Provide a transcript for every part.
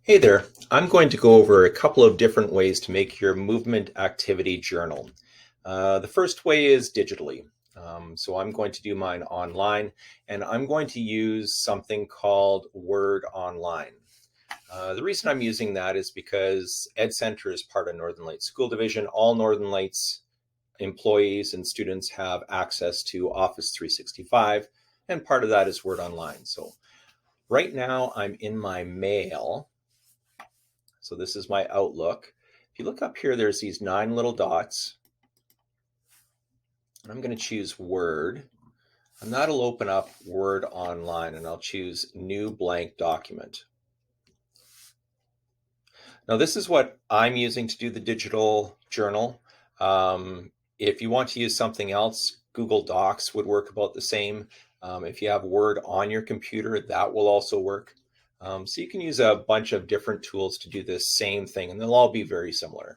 Hey there, I'm going to go over a couple of different ways to make your movement activity journal. The first way is digitally. So I'm going to do mine online, and I'm going to use something called Word Online. The reason I'm using that is because Ed Center is part of Northern Lights School Division. All Northern Lights employees and students have access to Office 365, and part of that is Word Online. So right now I'm in my mail. So this is my Outlook. If you look up here, there's these 9 little dots. I'm going to choose Word. And that'll open up Word Online, and I'll choose New Blank Document. Now this is what I'm using to do the digital journal. If you want to use something else, Google Docs would work about the same. If you have Word on your computer, that will also work. So you can use a bunch of different tools to do this same thing, and they'll all be very similar.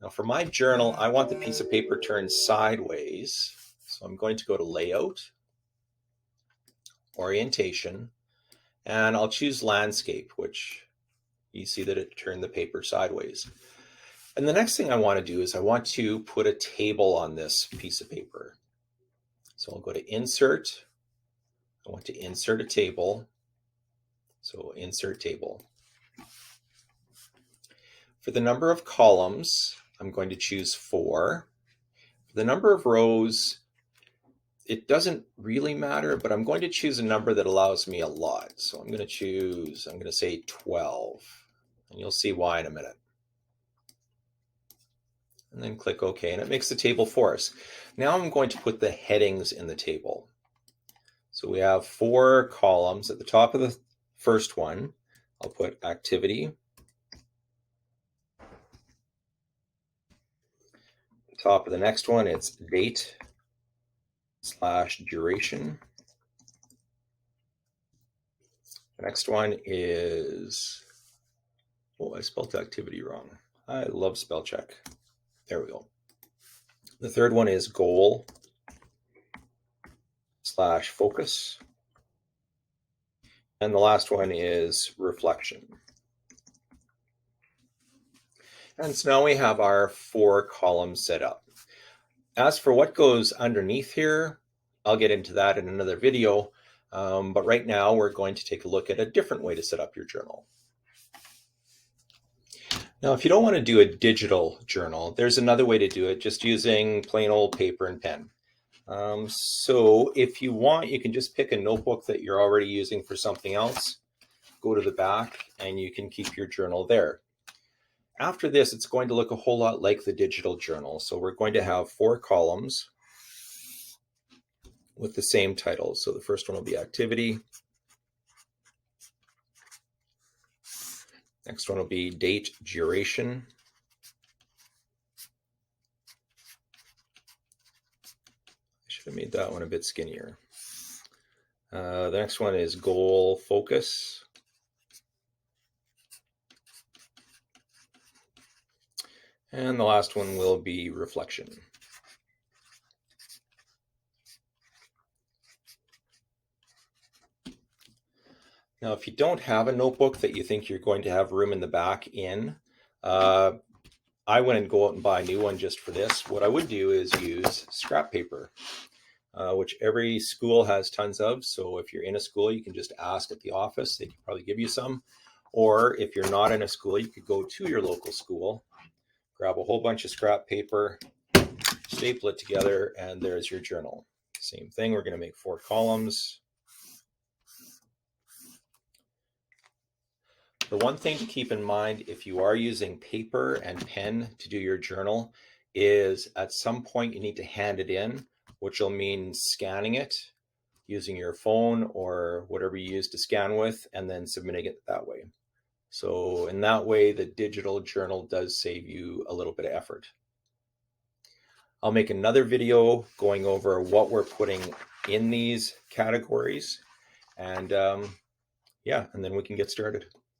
Now for my journal, I want the piece of paper turned sideways. So I'm going to go to Layout, Orientation, and I'll choose Landscape, which you see that it turned the paper sideways. And the next thing I want to do is I want to put a table on this piece of paper. So I'll go to Insert. I want to insert a table. So Insert Table. For the number of columns, I'm going to choose 4. For the number of rows, it doesn't really matter, but I'm going to choose a number that allows me a lot. So I'm going to say 12, and you'll see why in a minute. And then click OK, and it makes the table for us. Now I'm going to put the headings in the table. So we have 4 columns. At the top of the first one, I'll put Activity. Top of the next one, it's Date/duration. The next one is, oh, I spelled activity wrong. I love spell check. There we go. The third one is Goal/focus. And the last one is Reflection. And so now we have our 4 columns set up. As for what goes underneath here, I'll get into that in another video. But right now we're going to take a look at a different way to set up your journal. Now, if you don't want to do a digital journal, there's another way to do it, just using plain old paper and pen. So if you want, you can just pick a notebook that you're already using for something else, go to the back, and you can keep your journal there. After this, it's going to look a whole lot like the digital journal. So we're going to have 4 columns with the same title. So the first one will be Activity. Next one will be Date/duration. I should have made that one a bit skinnier. The next one is Goal/focus. And the last one will be Reflection. Now, if you don't have a notebook that you think you're going to have room in the back in, I wouldn't go out and buy a new one just for this. What I would do is use scrap paper, which every school has tons of. So if you're in a school, you can just ask at the office. They can probably give you some. Or if you're not in a school, you could go to your local school, grab a whole bunch of scrap paper, staple it together, and there's your journal. Same thing, we're going to make 4 columns. The one thing to keep in mind if you are using paper and pen to do your journal is at some point you need to hand it in, which will mean scanning it using your phone or whatever you use to scan with, and then submitting it that way. So in that way, the digital journal does save you a little bit of effort. I'll make another video going over what we're putting in these categories, and yeah, and then we can get started.